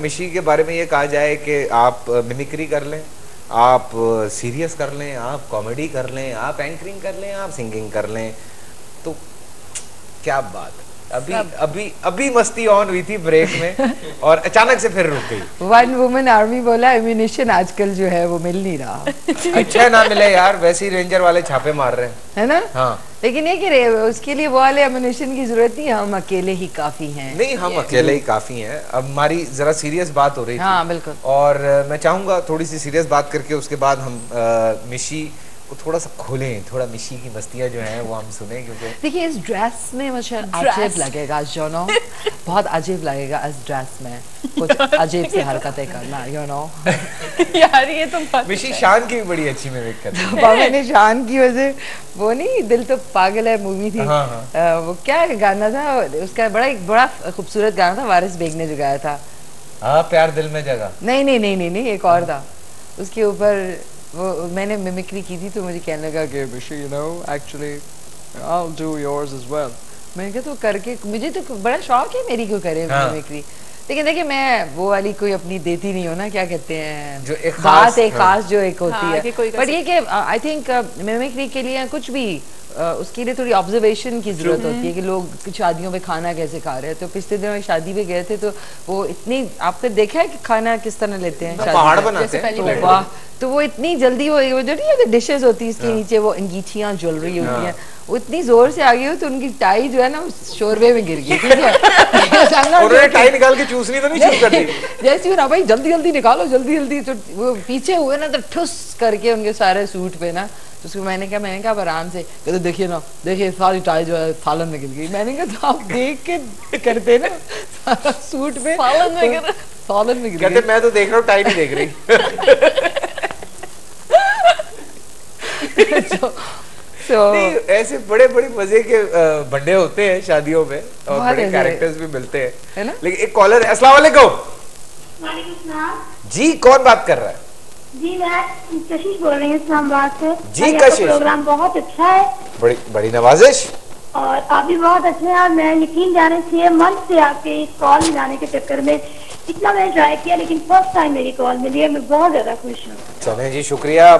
मिशी के बारे में ये कहा जाए कि आप मिमिक्री कर लें, आप सीरियस कर लें, आप कॉमेडी कर लें, आप एंकरिंग कर लें, आप सिंगिंग कर लें, तो क्या बात है। अभी मस्ती ऑन हुई थी ब्रेक में और अचानक से फिर रुक गई। वन वुमन आर्मी बोला एम्यूनिशन आजकल जो है वो मिल नहीं रहा। अच्छा ना मिले यार, वैसे ही रेंजर वाले छापे मार रहे हैं, है ना? हाँ। लेकिन ये कि उसके लिए वो वाले एम्यूनिशन की जरूरत नहीं, हम अकेले ही काफी हैं। नहीं, हम अकेले ही काफी हैं। अब हमारी जरा सीरियस बात हो रही थी। हाँ बिल्कुल। और मैं चाहूंगा थोड़ी सी सीरियस बात करके उसके बाद हम मिशी को थोड़ा सा खोलें, थोड़ा मिशी की मस्तियां जो हैं वो हम सुने, क्योंकि देखिए इस ड्रेस में मुझे अजीब लगेगा, जो नो बहुत अजीब लगेगा इस ड्रेस में कुछ अजीब सी हरकतें करना, यू नो। यार ये तो मिशी शान की भी बड़ी अच्छी मिमिक करती है। बाबा ने शान की वजह, वो नहीं दिल तो पागल है मूवी थी। हाँ, हाँ। वो क्या गाना था उसका, बड़ा खूबसूरत गाना था, वारिस बेग ने जो गाया था। हाँ, प्यार दिल में जगह। नहीं, एक और था उसके ऊपर, वो मैंने मिमिक्री की थी तो मुझे कहने लगा कि Mishi you know actually I will do yours as well. मैंने कहा तो करके, मुझे तो बड़ा शौक है मेरी, क्यों करे मिमिक्री। लेकिन देखिए मैं वो वाली कोई अपनी देती नहीं हो ना, क्या कहते हैं जो एक बात एक खास जो एक होती हाँ, है। बट ये कि आई थिंक मिमिक्री के लिए कुछ भी उसके लिए थोड़ी ऑब्जर्वेशन की जरूरत होती है कि लोग शादियों में खाना कैसे खा रहे हैं। तो पिछले दिनों में शादी पे गए थे तो वो इतनी, आपने देखा है कि खाना किस तरह लेते हैं, पहाड़ बनाते हैं तो वाह, तो वो इतनी जल्दी वो जो नहीं डिशेस होती है इसके नीचे वो अंगीठियां ज्वेलरी होती हैं, वो इतनी जोर से आ गई हो तो उनकी टाई जो है ना शोरबे में गिर गई। ठीक है, उन्होंने टाई निकाल के चूसनी तो नहीं शुरू कर दी? जैसे ना भाई जल्दी निकालो जल्दी, तो वो पीछे हुए ना तो ठुस करके उनके सारे सूट पे ना, तो उसको मैंने कहा आराम से, कहते देखिए ना, देखिए सारी टाई जो है फालन में गिर गई। मैंने कहा तो आप देख के करते ना सारा सूट पे फालन में गिर गई। कहते मैं तो देख रहा हूँ, टाई नहीं देख रही। नहीं, ऐसे बड़े मजे के बंडे होते हैं शादियों में और बड़े कैरेक्टर्स भी मिलते हैं, है ना? लेकिन एक कॉलर है। अस्सलाम वालेकुम। जी, कौन बात कर रहा है? जी मैं कशिश बोल रही हूँ इस्लामाबाद से। जी कशिश, प्रोग्राम बहुत अच्छा है। बड़ी नवाजिश। और आप भी बहुत अच्छे हैं। मैं यकीन जाने 6 मंथ से आपके कॉल मिलाने के चक्कर में इतना मैंने ट्राई किया, लेकिन फर्स्ट टाइम मेरी कॉल मिली है। मैं बहुत ज्यादा खुश हूँ। चलें जी, शुक्रिया।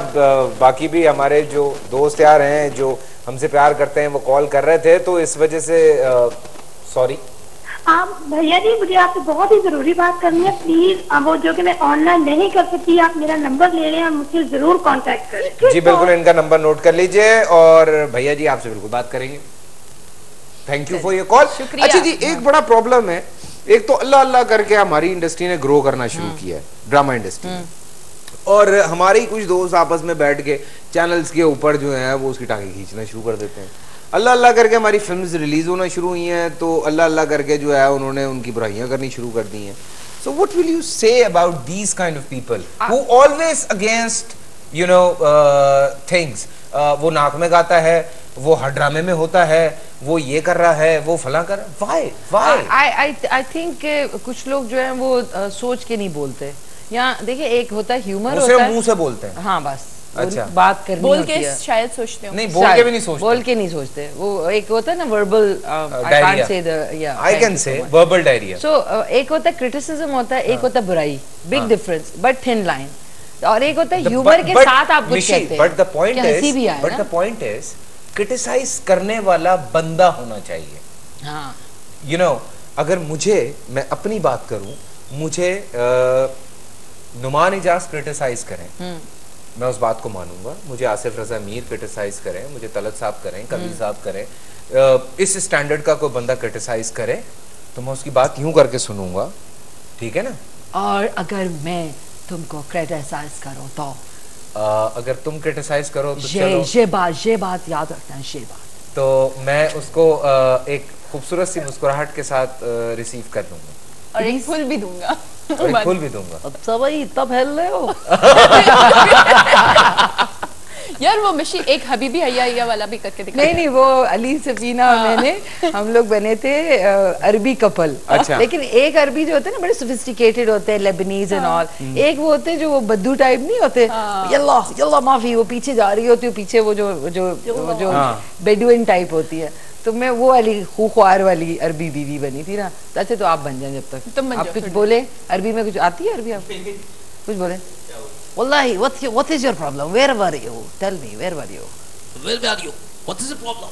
बाकी भी हमारे जो दोस्त यार हैं जो हमसे प्यार करते हैं वो कॉल कर रहे थे, तो इस वजह से सॉरी। आप भैया जी, मुझे आपसे बहुत ही जरूरी बात करनी है। प्लीज वो जो कि मैं ऑनलाइन नहीं कर सकती, आप मेरा नंबर ले लें और मुझसे जरूर कांटेक्ट करें। जी बिल्कुल, इनका नंबर नोट कर लीजिए और भैया जी आपसे बिल्कुल बात करेंगे। Thank you for your call. अच्छा जी, एक बड़ा प्रॉब्लम है। एक तो अल्लाह करके हमारी इंडस्ट्री ने ग्रो करना शुरू किया है, ड्रामा इंडस्ट्री, और हमारे ही कुछ दोस्त आपस में बैठ के चैनल्स के ऊपर जो है वो उसकी टांगे खींचना शुरू कर देते हैं। अल्लाह करके हमारी फिल्म्स रिलीज होना शुरू हुई हैं, तो अल्लाह करके जो है उन्होंने उनकी बुराइयां करनी शुरू कर दी हैं। So what will you say about these kind of people who always against you know things? वो नाक में गाता है, वो हर ड्रामे में होता है, वो ये कर रहा है, वो फला कर रहा है। व्हाई? आई थिंक कुछ लोग जो है वो सोच के नहीं बोलते। या देखिए, एक होता है ह्यूमर, होता है मुंह से बोलते हैं। हाँ बस, अच्छा, बात करनी बोल होती के है। शायद सोचते हो। नहीं, बोल के भी नहीं सोचते। बोल के नहीं सोचते। वो एक होता है ना verbal, I can say verbal diarrhoea. So एक होता है क्रिटिसिज्म, होता है, एक होता है बुराई, big difference but thin line, और एक होता है ह्यूमर के साथ आप कुछ कहते हैं। But the point is criticise करने वाला बंदा होना चाहिए। हाँ, यू नो, अगर मैं अपनी बात करूं, मुझे नुमान इजाज क्रिटिसाइज करें, मैं उस बात को मानूंगा। मुझे आसिफ रजा मीर क्रिटिसाइज करें, मुझे तलत साहब करें, कबीर साहब करें, इस स्टैंडर्ड का कोई बंदा क्रिटिसाइज करे तो मैं उसकी बात यूं करके सुनूंगा, ठीक है ना? और अगर मैं तुमको क्रिटिसाइज करूं तो अगर तुम क्रिटिसाइज करो तो ये बात याद रखना, ये बात तो मैं उसको एक खूबसूरत सी मुस्कुराहट के साथ रिसीव कर लूंगा और एक फूल भी दूंगा। फूल भी दूंगा। अच्छा भाई, इतना फैल रहे हो। यार वो मिशी एक हबीबी हैया वाला भी करके दिखा। नहीं, वो अली सफीना और मैंने, हम लोग बने थे अरबी कपल। अच्छा। लेकिन एक अरबी जो होते हैं ना बड़े सोफिस्टिकेटेड होते हैं, लेबनीज एंड ऑल। एक वो होते हैं जो वो बद्दू टाइप नहीं होते, यल्ला माफी, वो पीछे जा रही होती है, पीछे वो जो बेडुइन टाइप होती है। तो मैं वो वाली खूख्वार वाली अरबी बीवी बनी थी ना। अच्छा तो आप बन जाए जब तक तुम बन आप जाओ कुछ फिर। बोले अरबी में, कुछ आती है अरबी आपको? कुछ बोले। Wallahi, what is your problem? Where were you? Tell me, where were you? Where were you? What is the problem?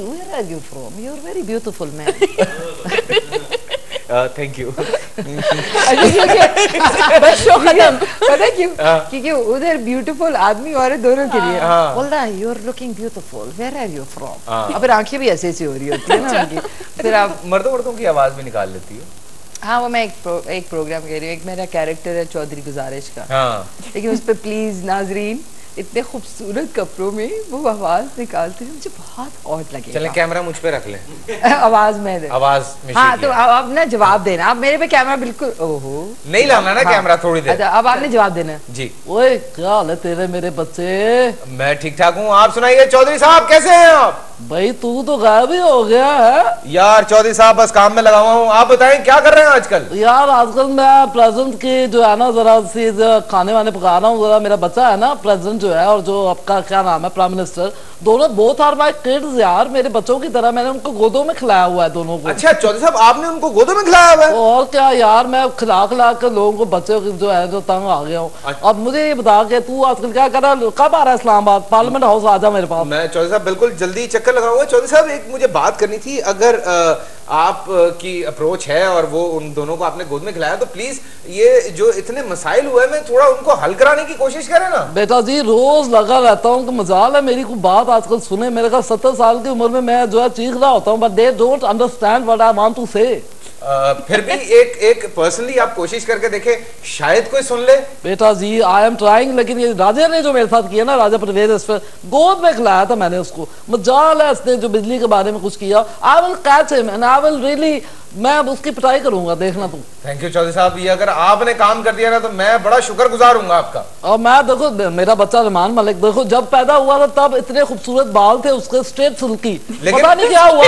where are you from? You're very beautiful man. Thank you. बस शो खत्म। पता है क्यों? क्योंकि उधर beautiful आदमी औरत दोनों के लिए। Wallahi, you're looking beautiful. Where are you from? अब फिर आंखें भी ऐसे ऐसे हो रही होती है ना उनकी। फिर आप मर्दों की आवाज भी निकाल लेती है। हाँ वो मैं एक प्रोग्राम कह रही हूँ, एक मेरा कैरेक्टर है चौधरी गुजारिश का। हाँ। लेकिन उस पे प्लीज नाजरीन इतने खूबसूरत कपड़ों में वो आवाज निकालते हैं, मुझे बहुत ऑड लगे। चलें कैमरा मुझ पे रख लें। आवाज में दे। आवाज हाँ तो अब ना जवाब देना, आप मेरे पे कैमरा बिल्कुल ओहो नहीं लाना ना कैमरा थोड़ी देर। अच्छा अब आपने जवाब देना जी। ओए क्या हाल है तेरे मेरे बच्चे? मैं ठीक ठाक हूँ, आप सुनाइए चौधरी साहब कैसे हैं आप? भाई तू तो गायब ही हो गया है यार चौधरी साहब बस काम में लगा हुआ हूँ, आप बताएं क्या कर रहे हैं आजकल? यार। आजकल मैं प्रेजेंट की जो है ना जरा सी खाने वाने पका रहा हूँ। जरा मेरा बच्चा है ना प्रेजेंट जो है, और जो आपका क्या नाम है प्राइम मिनिस्टर, दोनों बोथ आर माय किड्स यार, मेरे बच्चों की तरह। मैंने उनको गोदों में खिलाया हुआ है दोनों को। अच्छा चौधरी साहब आपने उनको गोदों में खिलाया हुआ है? और क्या यार, मैं खिला खिला कर लोगों को बच्चों की जो है जो तंग आ गया हूँ। अब मुझे ये बता के तू आजकल क्या कर रहा है, कब आ रहा है इस्लामाबाद? पार्लियामेंट हाउस आ जा मेरे पास। मैं चौधरी साहब बिल्कुल जल्दी चक्कर लगाऊंगा। चौधरी साहब एक मुझे बात करनी थी, अगर आप की अप्रोच है और वो उन दोनों को आपने गोद में खिलाया तो प्लीज ये जो इतने मसाइल हुए हैं थोड़ा उनको हल कराने की कोशिश करें ना। बेटा जी रोज लगा रहता हूँ कि मजाल है मेरी कोई बात आजकल सुने। मेरे का 70 साल की उम्र में मैं जो है चीख रहा होता हूँ, but they don't understand what I want to say. फिर भी एक पर्सनली आप कोशिश करके देखें, शायद कोई सुन ले। बेटा जी आई एम ट्राइंग, लेकिन ये राजा ने जो मेरे साथ किया ना, राजा परवेज, इस पर गोद में खिलाया था मैंने उसको। मजाल है इसने जो बिजली के बारे में कुछ किया। I will catch him and I will really, मैं अब उसकी पिटाई करूंगा, देखना तू। थैंक यू चौधरी साहब, ये अगर आपने काम कर दिया ना तो मैं बड़ा शुक्रगुजार हूँ आपका। और मैं देखो मेरा बच्चा रहमान मलिक देखो जब पैदा हुआ था तब इतने खूबसूरत बाल थे उसके, स्ट्रेट सिल्की। पता नहीं क्या हुआ,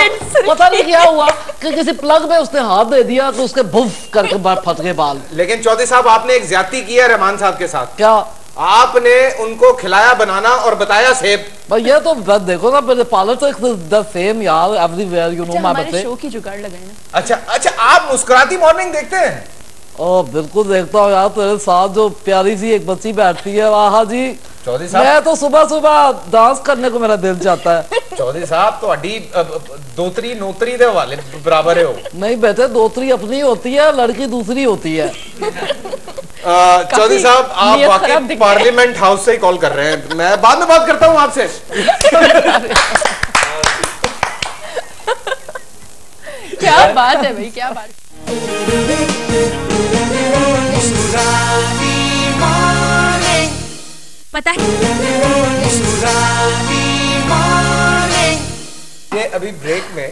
पता नहीं क्या हुआ कि किसी प्लग में उसने हाथ दे दिया तो उसके भुफ करके फट गए बाल। लेकिन चौधरी साहब आपने एक ज्यादती की है रहमान साहब के साथ। क्या? आपने उनको खिलाया बनाना और बताया सेब। भाई ये तो देखो ना, मेरे पॉलिटिक्स द सेम यार एवरीवेयर, यू नो माय हमारे बच्चे। शो की जुगाड़ लगाए ना। अच्छा आप मुस्कुराती मॉर्निंग देखते हैं? ओ बिल्कुल देखता हूँ यार, तेरे साथ जो प्यारी सी एक बच्ची बैठती है, वाह जी। चौधरी साहब मैं तो सुबह सुबह डांस करने को मेरा दिल चाहता है। चौधरी साहब तो अड्डी दोतरी नोतरी दे वाले बराबर है हो। नहीं बेटे, दोतरी अपनी होती है, लड़की दूसरी होती है। चौधरी साहब आप वाकई पार्लियामेंट हाउस से ही कॉल कर रहे हैं, मैं बाद में बात करता हूँ आपसे। क्या बात है भाई, क्या बात। पता है ये अभी ब्रेक में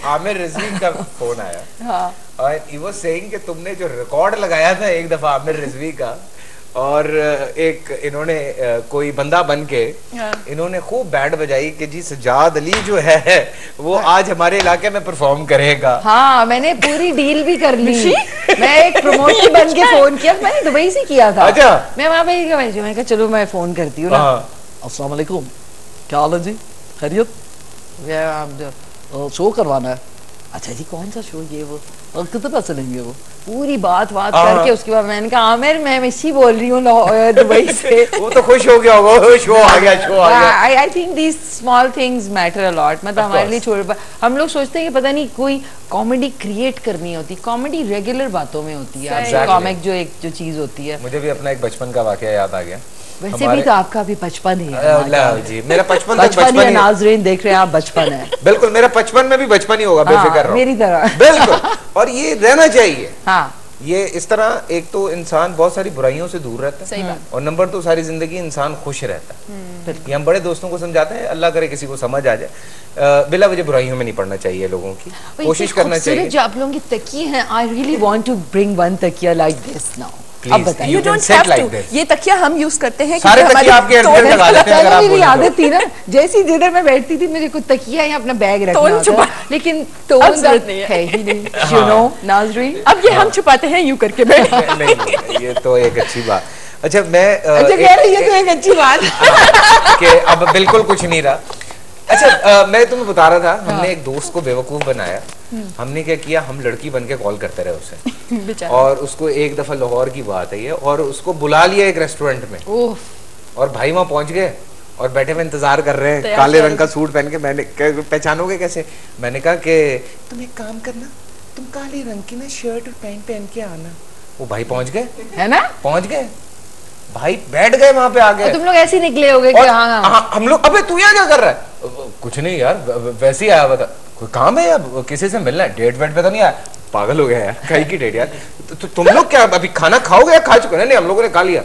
आमिर रिजवी का फोन आया और ही वाज सेइंग कि तुमने जो रिकॉर्ड लगाया था एक दफा आमिर रिजवी का, और एक इन्होंने कोई बंदा बन के इन्होंने खूब बैंड बजाई कि जी सजाद अली जो है वो आज हमारे इलाके में परफॉर्म करेगा। हाँ मैंने पूरी डील भी कर ली। मैं एक प्रमोटर बन के फोन किया, मैंने दुबई से किया था। अच्छा। मैं वहाँ पे मैंने कहा चलो मैं फोन करती हूँ ना। अस्सलाम वालेकुम, क्या हाल है जी, खैरियत? शो करवाना है। अच्छा जी कौन सा शो ये वो, और कितने पैसे लेंगे वो? पूरी बात करके उसके बाद मैंने कहा आमिर मैं मिशी बोल रही हूँ दुबई से। वो तो खुश हो गया होगा, शो आ गया। I think these small things matter a lot. मतलब हमारे लिए छोड़, हम लोग सोचते हैं कि पता नहीं कोई कॉमेडी क्रिएट करनी होती, कॉमेडी रेगुलर बातों में होती है। कॉमिक जो चीज होती है। मुझे भी अपना एक बचपन का वाकया याद आ गया। वैसे भी तो आपका भी बचपन ही है जी, मेरा बचपन ही नाज़रीन देख रहे हैं आप, बचपन है। बिल्कुल मेरा बचपन में भी बचपन ही होगा, बेफिक्र रहो। मेरी तरह बिल्कुल, और ये रहना चाहिए। हाँ ये इस तरह, एक तो इंसान बहुत सारी बुराइयों से दूर रहता है, सही बात। और नंबर 2 सारी जिंदगी इंसान खुश रहता है। ये हम बड़े दोस्तों को समझाते हैं, अल्लाह करे किसी को समझ आ जाए। बिला वजह बुराइयों में नहीं पड़ना चाहिए लोगों की, कोशिश करना चाहिए। जो आप लोगों की तकिए हैं, I really want to bring one तकिया लाइक दिस नाउ। अब बताइए। You don't have to. ये तकिया हम यूज करते हैं सारे तकिए आपके इर्द-गिर्द लगा देते हैं अगर आप मेरी आदत थी ना, जैसी जिधर मैं बैठती थी मुझे कुछ तकिया या अपना बैग रखना होता, लेकिन टोन जरूरत नहीं है ही नहीं, you know, नाज़रीन। अब ये हम छुपाते हैं यूं करके बैठ। नहीं, ये तो एक अच्छी बात। अच्छा मैं अच्छा कह रही है तो एक अच्छी बात कि अब बिल्कुल कुछ नहीं रहा। अच्छा मैं तुम्हें बता रहा था, हमने एक दोस्त को बेवकूफ बनाया। हमने क्या किया, हम लड़की बन के कॉल करते रहे उसे और उसको एक दफा लाहौर की बात है ये, और उसको बुला लिया एक रेस्टोरेंट में, और भाई वहां पहुंच गए और बैठे हुए इंतजार कर रहे हैं, काले रंग का सूट पहन के। मैंने पहचानोगे कैसे? मैंने कहा कि तुम एक काम करना, तुम काले रंग की ना शर्ट और पैंट पहन के आना। वो भाई पहुंच गए, है ना, पहुंच गए भाई, बैठ गए वहां पे आगे। तुम लोग ऐसे निकले होगे कि हाँ हम लोग, अबे तू यहाँ क्या कर रहा है? कुछ नहीं यार, वैसे ही आया, बता कोई काम है या किसी से मिलना है? डेट वेट पे तो नहीं आया? पागल हो गया यार, कहीं की डेट यार। तुम लोग क्या अभी खाना खाओगे या खा चुके? नहीं हम लोगों ने खा लिया।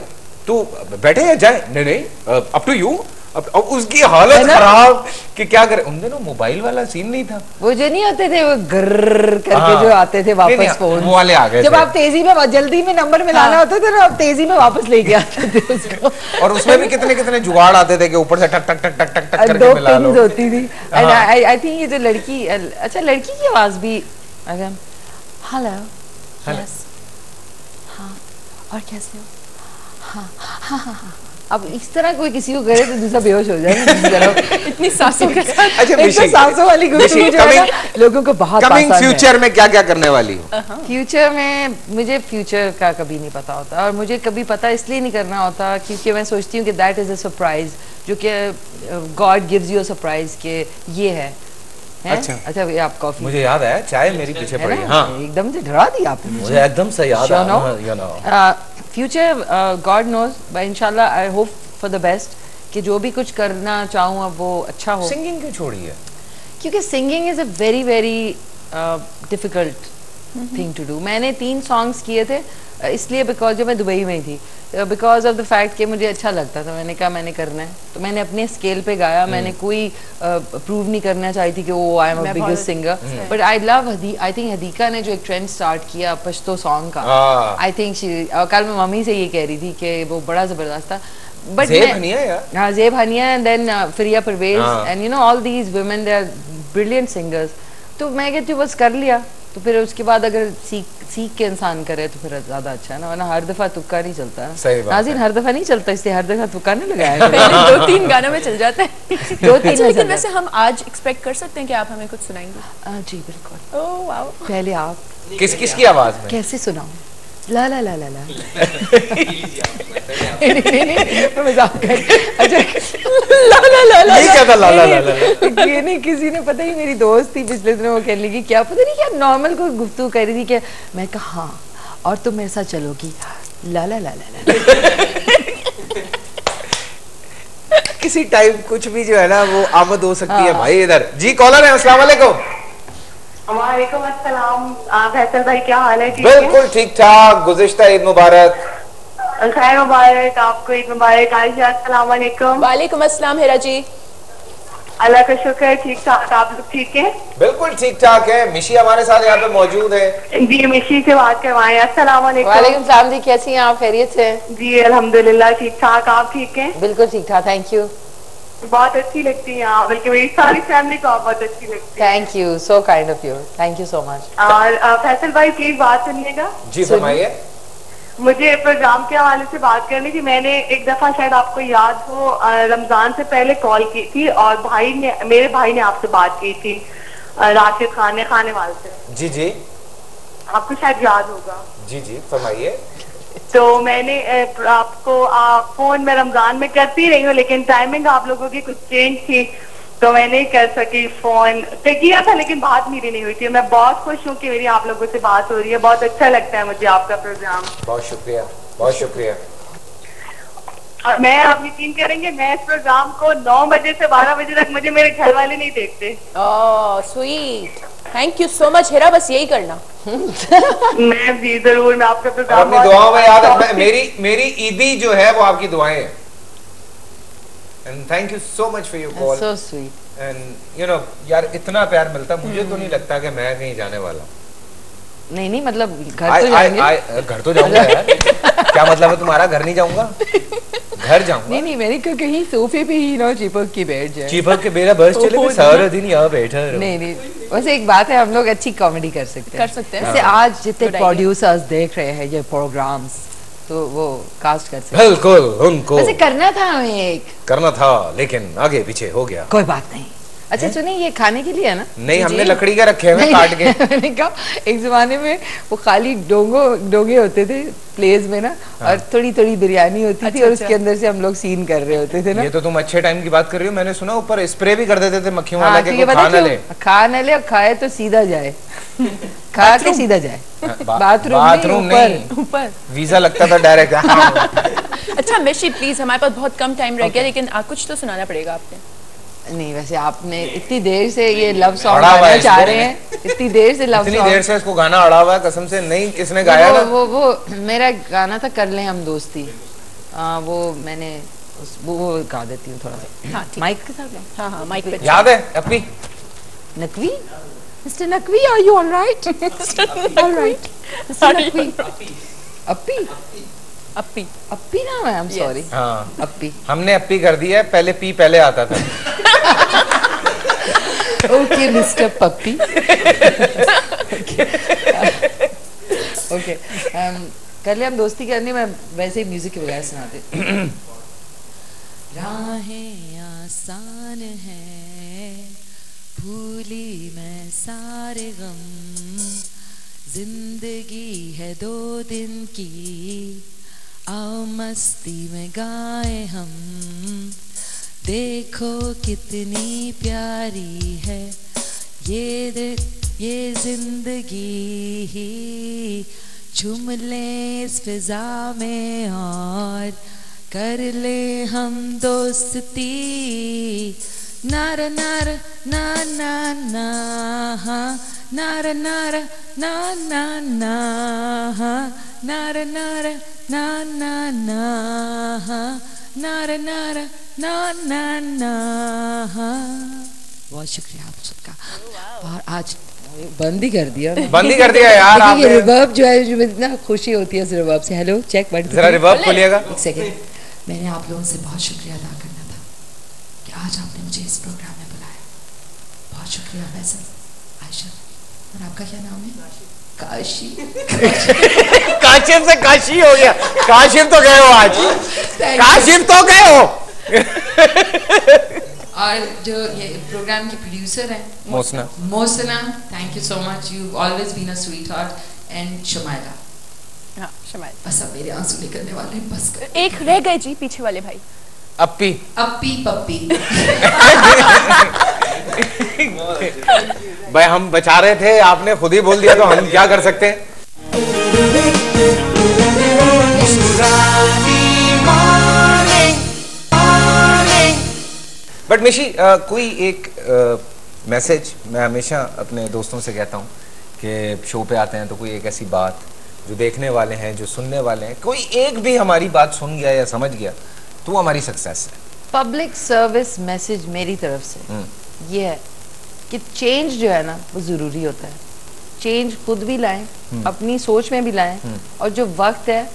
तू बैठे या जाए? नहीं अप टू यू। अब उसकी हालत खराब कि क्या करे। उन दिनों मोबाइल वाला सीन नहीं था, वो जो नहीं होते थे वो गर्र करके जो आते थे वापस फोन, वो वाले आ गए जब आप तेजी में जल्दी में नंबर मिलाना होता था ना, आप तेजी में वापस लेके आते थे उसको। और उसमें भी कितने कितने जुगाड़ आते थे कि ऊपर से टक टक टक टक टक टक करके मिला लो। दो होती थी। आई थिंक ये जो लड़की, अच्छा लड़की की आवाज भी, अगर हेलो यस हाँ और कैसे हो, हाँ हाँ हाँ, अब इस तरह कोई किसी को करे तो दूसरा बेहोश हो जाए इतनी सांसों के साथ। अच्छा एक तो सांसों वाली गुफ्तगू जो है ना, लोगों को बहुत पसंद है। फ्यूचर में क्या क्या करने वाली हो? फ्यूचर में मुझे फ्यूचर का कभी नहीं पता होता, और मुझे कभी पता इसलिए नहीं करना होता क्योंकि मैं सोचती हूँ कि दैट इज अ सरप्राइज, जो कि God gives you a surprise के ये है। अच्छा ये आप कॉफी, मुझे याद आया, चाय मेरी पीछे पड़ी है। हाँ एकदम से डरा दिया आपने मुझे, एकदम से याद आया। फ्यूचर गॉड नोज, बट इंशाल्लाह I hope for the best कि जो भी कुछ करना चाहूँ अब वो अच्छा हो। सिंगिंग क्यों छोड़ी है? क्योंकि singing is a very very difficult thing to do. मैंने 3 सॉन्ग्स किए थे इसलिए बिकॉज जब मैं दुबई में थी, बिकॉज ऑफ द फैक्ट कि मुझे अच्छा लगता था, मैंने कहा मैंने करना है, तो मैंने अपने स्केल पे गाया। मैंने कोई प्रूव नहीं करना चाहती थी कि वो I am a biggest singer, but I love I think Hadika ने जो एक ट्रेंड स्टार्ट किया पश्तो सॉन्ग का, आई थिंक कल मैं मम्मी से ये कह रही थी कि वो बड़ा जबरदस्त था। But Zeb Haniya and then Fariha Pervez and you know all these women, they are brilliant singers. तो मैं कहती हूँ बस कर लिया, तो फिर उसके बाद अगर सीख के इंसान करे तो फिर ज्यादा अच्छा है ना, वरना हर दफा तुक्का नहीं चलता है। नाज़रीन हर दफा नहीं चलता, इसलिए हर दफा तुक्का नहीं लगाया। 2-3 गानों में चल जाता है। 2-3 लेकिन वैसे हम आज एक्सपेक्ट कर सकते हैं कि आप हमें कुछ सुनाएंगे? जी बिल्कुल। ओह वाओ, पहले आप किसकी आवाज में कैसे सुनाऊं? ला ला ला ला ला नहीं मजाक कर। अच्छा ला ला ला ला, ये क्या था? ला ला ला ला, ये नहीं, किसी ने पता ही, मेरी दोस्त थी पिछले दिनों, वो कहने लगी क्या पता नहीं क्या नॉर्मल कोई गुफ्तगू कर रही थी कि मैं कहा हाँ और तुम मेरे साथ चलोगी, ला ला ला ला ला। किसी टाइम कुछ भी जो है ना वो आमद हो सकती है भाई। इधर जी कॉलर है, अस्सलाम वालेकुम। वालेकुम अस्सलाम। फैसल भाई क्या हाल है? बिल्कुल ठीक ठाक, गुज़िश्ता ईद मुबारक। खैर मुबारक, आपको ईद मुबारक। आयशा अस्सलाम वालेकुम। वालेकुम अस्सलाम हेरा जी। अल्लाह का शुक्र है, ठीक ठाक। आप लोग ठीक है? बिल्कुल ठीक ठाक है। मिशी हमारे साथ यहाँ पे मौजूद है। जी मिशी से बात करवाएं। अस्सलाम वालेकुम। वालेकुम सलाम जी, कैसी हैं आप? खैरियत से? जी अल्हम्दुलिल्लाह ठीक ठाक। आप ठीक हैं? बिल्कुल ठीक ठाक, थैंक यू। बहुत अच्छी लगती हैं आप, बल्कि मेरी सारी फैमिली को आप बहुत अच्छी लगती है। Thank you, so kind of you, thank you so much. और फैसल भाई प्लीज बात सुनिएगा। जी फरमाइए। मुझे प्रोग्राम के हवाले से बात करनी थी। मैंने एक दफा शायद आपको याद हो रमजान से पहले कॉल की थी और मेरे भाई ने आपसे बात की थी, राशिद खाने वाले से। जी जी आपको शायद याद होगा। जी जी फरमाइए। तो मैंने आपको फोन में रमजान में करती रही हूँ, लेकिन टाइमिंग आप लोगों की कुछ चेंज थी तो मैं नहीं कर सकी। फोन पे किया था लेकिन बात मेरी नहीं हुई थी। मैं बहुत खुश हूँ कि मेरी आप लोगों से बात हो रही है, बहुत अच्छा लगता है मुझे आपका प्रोग्राम। बहुत शुक्रिया, बहुत शुक्रिया। और मैं, आप यकीन करेंगे, मैं इस प्रोग्राम को 9 बजे से 12 बजे तक मुझे मेरे घर वाले नहीं देखते। Oh sweet, thank you so much Hira, बस यही करना। मैं जी जरूर, मैं आपका प्रोग्राम अपनी दुआओं में याद है। मेरी ईदी जो है वो आपकी दुआएं हैं। And thank you so much for your call. So sweet. And you know यार इतना प्यार मिलता, मुझे तो नहीं लगता कि मैं कहीं जाने वाला। नहीं मतलब घर तो जाएंगे। घर तो जाऊंगा यार। क्या मतलब है तुम्हारा? घर नहीं जाऊंगा, घर जाऊंगा। नहीं मैंने कहीं सोफे पे ही ना चिपक के बैठ जाए। चिपक के मेरा बस चले, मैं सारा दिन यहाँ बैठा रहूं। नहीं वैसे एक बात है, हम लोग अच्छी कॉमेडी कर सकते हैं। जैसे आज जितने प्रोड्यूसर्स देख रहे हैं ये प्रोग्राम्स, तो वो कास्ट कर सकते हैं। बिल्कुल, उनको वैसे करना था हमें, एक करना था लेकिन आगे पीछे हो गया। कोई बात नहीं। अच्छा सुनिए, ये खाने के लिए है ना? नहीं, हमने लकड़ी के रखे हैं काट के। मैंने कहा एक जमाने में वो खाली डोंगे होते थे प्लेस में ना, और थोड़ी थोड़ी बिरयानी होती थी और उसके अंदर से हम लोग सीन कर रहे होते थे ना। ये तो तुम अच्छे टाइम की बात कर रही हो। मैंने सुना ऊपर स्प्रे भी कर देते थे मक्खियों वाला के, खा न ले और खाए तो सीधा जाए, खा के सीधा जाए। बाथरूम नहीं, ऊपर वीजा लगता था डायरेक्ट। अच्छा मिशी प्लीज, हमारे पास बहुत कम टाइम रह गया, लेकिन कुछ तो सुनाना पड़ेगा आपने। नहीं वैसे आपने इतनी देर से ये लव सॉन्ग गाना चाह रहे हैं, इतनी देर से लव सॉन्ग, इतनी देर से इसको गाना अड़ा हुआ है कसम से। नहीं किसने गाया ना? वो मेरा गाना था कर लें हम दोस्ती, वो मैंने वो गा देती हूँ थोड़ा सा। हाँ, माइक के साथ। हाँ माइक पे याद है? अपनी Naqvi, mister Naqvi, are you alright? Alright mister Naqvi. अपी अपी अपी नाम है, आई एम सॉरी। हाँ अपी, हमने अपी कर दिया है, पहले पी पहले आता था। ओके मिस्टर पप्पी। ओके कर ले हम दोस्ती करनी, मैं वैसे ही म्यूजिक के बगैर सुनाते। राहें आसान है, भूली मैं सारे गम, जिंदगी है 2 दिन की, आओ मस्ती में गाए हम, देखो कितनी प्यारी है ये जिंदगी, झूम ले इस फिजा में और कर ले हम दोस्ती, नारा नारा ना ना ना, नारा नारा ना ना ना, नारा नारा ना ना ना, नारा नारा ना ना ना। बहुत शुक्रिया आप सबका। और आज बंद ही कर दिया, बंद ही कर दिया यार आपने। ये रिवर्ब जो है, जो इतना खुशी होती है इस रिवर्ब से। हेलो चेक बट जरा रिवर्ब खोलिएगा एक सेकंड। मैंने आप लोगों से बहुत शुक्रिया अदा करना था कि आज आपने मुझे इस प्रोग्राम में बुलाया। बहुत शुक्रिया फैसल, आयशा, और आपका क्या नाम है? काशी। काशिम से काशी हो गया। काशिम तो गए हो आज, काशिम तो गए हो। और जो ये प्रोग्राम के प्रोड्यूसर हैं Mosna, thank you so much, you always been a sweet heart, and Shamaila. हाँ शमाइला, बस अब मेरे आंसू निकलने वाले हैं, बस कर। एक रह गए जी, पीछे वाले भाई। अपी अपी पप्पी। भाई हम बचा रहे थे, आपने खुद ही बोल दिया तो हम क्या कर सकते हैं। बट मिशी कोई एक मैसेज मैं हमेशा अपने दोस्तों से कहता हूँ कि शो पे आते हैं तो कोई एक ऐसी बात जो देखने वाले हैं, जो सुनने वाले हैं, कोई एक भी हमारी बात सुन गया या समझ गया तो हमारी सक्सेस है। पब्लिक सर्विस मैसेज मेरी तरफ से ये है कि चेंज जो है ना वो ज़रूरी होता है। चेंज खुद भी लाएं, अपनी सोच में भी लाएं, और जो वक्त है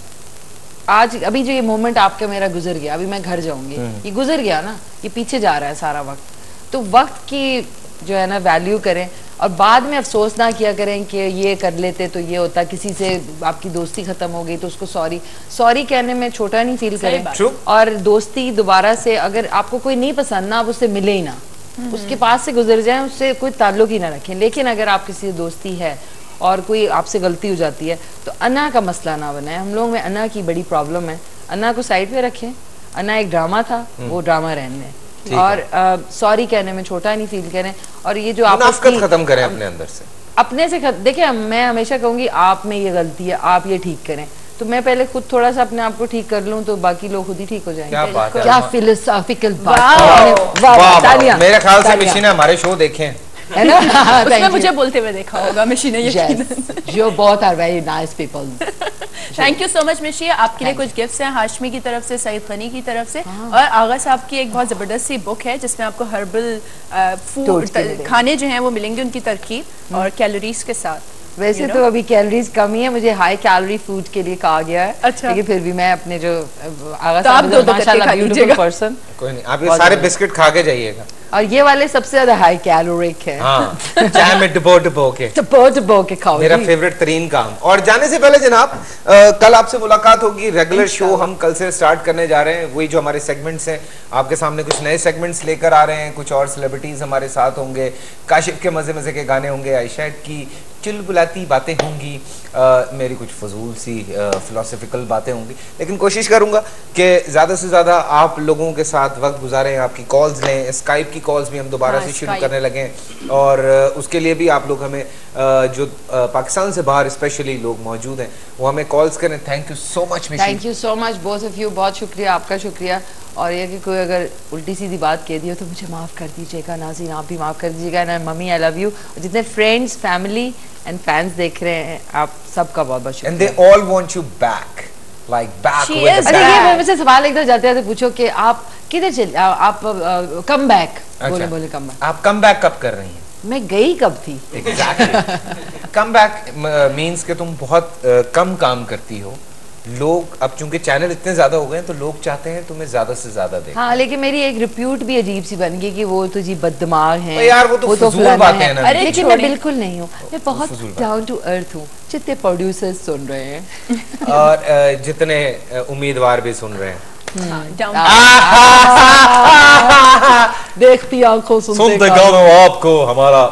आज अभी जो ये मोमेंट आपका मेरा गुजर गया, अभी मैं घर जाऊंगी, ये गुजर गया ना, ये पीछे जा रहा है सारा वक्त, तो वक्त की जो है ना वैल्यू करें और बाद में अफसोस ना किया करें कि ये कर लेते तो ये होता, किसी से आपकी दोस्ती खत्म हो गई तो उसको सॉरी कहने में छोटा नहीं फील करें, और दोस्ती दोबारा से अगर आपको कोई नहीं पसंद ना, आप उससे मिले ही ना, उसके पास से गुजर जाएं, उससे कोई ताल्लुक ही ना रखें। लेकिन अगर आप किसी दोस्ती है और कोई आपसे गलती हो जाती है तो अना का मसला ना बनाए। हम लोग में अना की बड़ी प्रॉब्लम है, अना को साइड पे रखें, अना एक ड्रामा था, वो ड्रामा रहने, और सॉरी कहने में छोटा नहीं फील करें, और ये जो आप खत्म करें अपने अंदर से, अपने से देखिए, मैं हमेशा कहूंगी आप में ये गलती है, आप ये ठीक करें, तो मैं पहले खुद थोड़ा सा अपने आप को ठीक कर लूं तो बाकी लोग खुद ही ठीक हो जाएंगे। क्या फिलोसॉफिकल बात। मेरे ख्याल से मिशी ने हमारे शो देखे हैं, है ना? उसमें मुझे बोलते हुए देखा होगा मिशी ने। जो बहुत are very nice people. Thank you so much Mishi. आपके लिए कुछ गिफ्ट्स हैं हाशमी की तरफ से, सईद खनी की तरफ से, और आगा साहब की एक बहुत जबरदस्त सी बुक है जिसमें आपको हर्बल फूड खाने जो हैं वो मिलेंगे, उनकी तरकीब और कैलोरीज के साथ। वैसे तो अभी कैलोरीज कम ही है, मुझे हाई कैलोरी फूड के लिए कहा गया है। अच्छा। लेकिन फिर भी मैं अपने जो तो आप दो माशाल्लाह ब्यूटीफुल पर्सन, कोई नहीं, आप ये सारे बिस्किट खा के जाइएगा। और ये वाले सबसे ज्यादा हाई कैलोरिक है। हाँ, चाय में डुबो डुबो के खाओ, मेरा फेवरेट तरीन काम। और जाने से पहले जनाब, कल आपसे मुलाकात होगी, रेगुलर शो हम कल से स्टार्ट करने जा रहे हैं। वही जो हमारे सेगमेंट्स हैं, आपके सामने कुछ नए सेगमेंट्स लेकर आ रहे हैं, कुछ और सेलिब्रिटीज हमारे साथ होंगे, काशिफ के मजे मजे के गाने होंगे, आयशा की चुलबुलाती बातें होंगी, मेरी कुछ फजूल सी फिलोसफिकल बातें होंगी। लेकिन कोशिश करूंगा कि ज़्यादा से ज़्यादा आप लोगों के साथ वक्त गुजारें, आपकी कॉल्स लें। स्काइप की कॉल्स भी हम दोबारा से शुरू करने लगे, और उसके लिए भी आप लोग हमें जो पाकिस्तान से बाहर स्पेशली लोग मौजूद हैं, वो हमें कॉल्स करें। Thank you so much. Thank you so much both of you, बहुत शुक्रिया, आपका शुक्रिया। और ये कि कोई अगर उल्टी सीधी बात कह दी हो तो मुझे माफ़ कर दीजिएगा, नाज़रीन आप भी माफ़ कर दीजिएगा। ना मम्मी आई लव यू, जितने फ्रेंड्स, फैमिली एंड फैंस देख रहे हैं, आप सबका बहुत बहुत शुक्रिया। And they all want you back, like back with a अच्छा, ये मैं मुझसे सवाल एकदम जाते जाते पूछो कि आप किधर चले, आप कम बैक बोले कम बैक, आप कम बैक कब कर रही हैं? मैं गई कब थी? Exactly. कम बैक मीन्स कि तुम बहुत कम काम करती हो। लोग अब चूंकि चैनल इतने ज्यादा हो गए हैं तो लोग चाहते हैं तुम्हें ज्यादा से ज्यादा दें। हाँ, लेकिन मेरी एक रिप्यूट भी अजीब सी बन गई कि वो तो जी बददिमाग है यार, वो तो फजूल बातें हैं ना। लेकिन मैं बिल्कुल नहीं हूँ, मैं बहुत डाउन टू अर्थ हूँ। जितने प्रोड्यूसर्स सुन रहे हैं और जितने उम्मीदवार भी सुन रहे हैं, देखती आंखों सुनते गानों आपको हमारा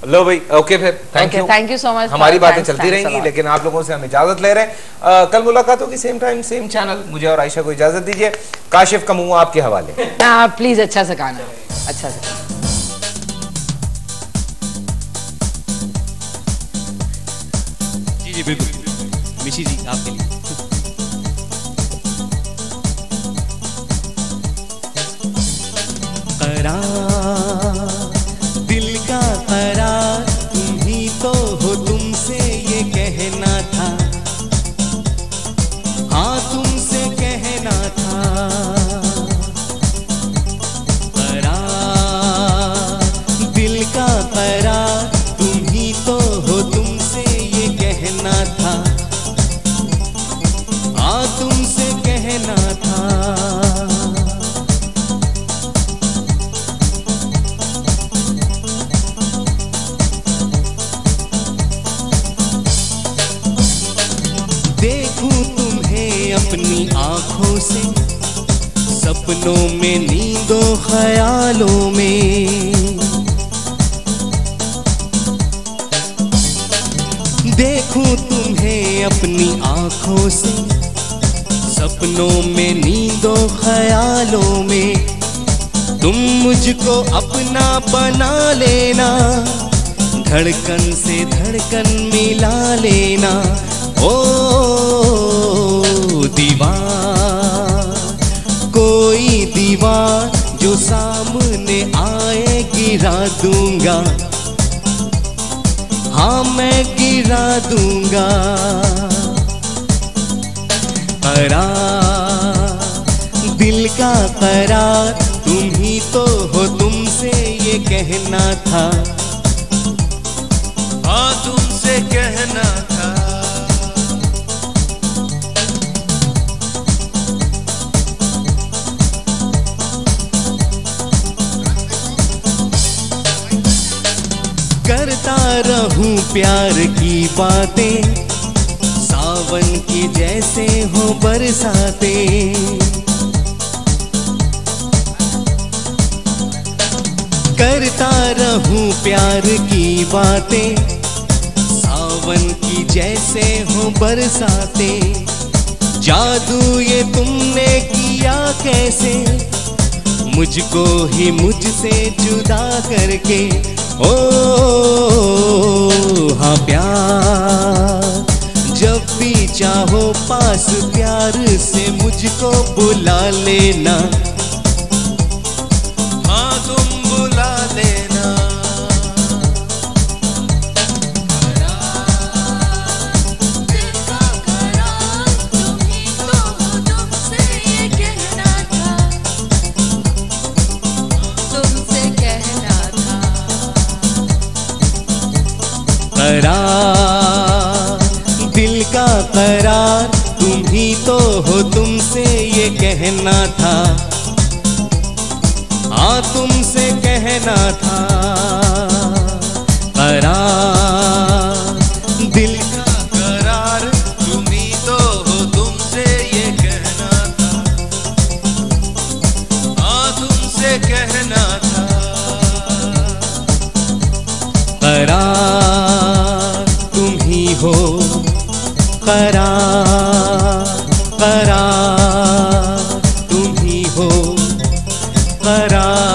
लो भाई। ओके फिर थैंक यू सो मच। हमारी बातें चलती रहेंगी, लेकिन आप लोगों से हम इजाजत ले रहे हैं। कल मुलाकात होगी सेम टाइम सेम चैनल। मुझे और आयशा को इजाजत दीजिए। काशिफ का मुंह आपके हवाले। प्लीज अच्छा सा गाना, अच्छा सा। जी बिल्कुल मिशी जी आपके लिए। दिल का करार तुम ही तो हो, तुमसे ये कहना था, हाँ तुमसे कहना था। करार दिल का करार तुम ही तो हो, तुमसे ये कहना था, हाँ तुमसे कहना था। देखूं तुम्हें अपनी आंखों से, सपनों में नींदों ख्यालों में। देखूं तुम्हें अपनी आंखों से, सपनों में नींदों ख्यालों में। तुम मुझको अपना बना लेना, धड़कन से धड़कन मिला लेना। ओ दीवार, कोई दीवार जो सामने आए गिरा दूंगा, हाँ मैं गिरा दूंगा। करार दिल का करार तुम ही तो हो, तुमसे ये कहना था, हाँ तुमसे कहना था। करता रहूं प्यार की बातें, सावन की जैसे हो बरसातें। करता रहूं प्यार की बातें, सावन की जैसे हो बरसातें। जादू ये तुमने किया कैसे, मुझको ही मुझसे जुदा करके। ओ हाँ प्यार, जब भी चाहो पास प्यार से मुझको बुला लेना, हाँ तुम बुला लेना। दिल का करार तुम ही तो हो, तुमसे ये कहना था, तुमसे कहना था। करार तो हो तुमसे ये कहना था, हाँ तुमसे कहना था। करार दिल का करार तुम ही तो हो तुमसे ये कहना था, हाँ तुमसे कहना था। करार तुम ही हो, करार करार तुम ही हो, करार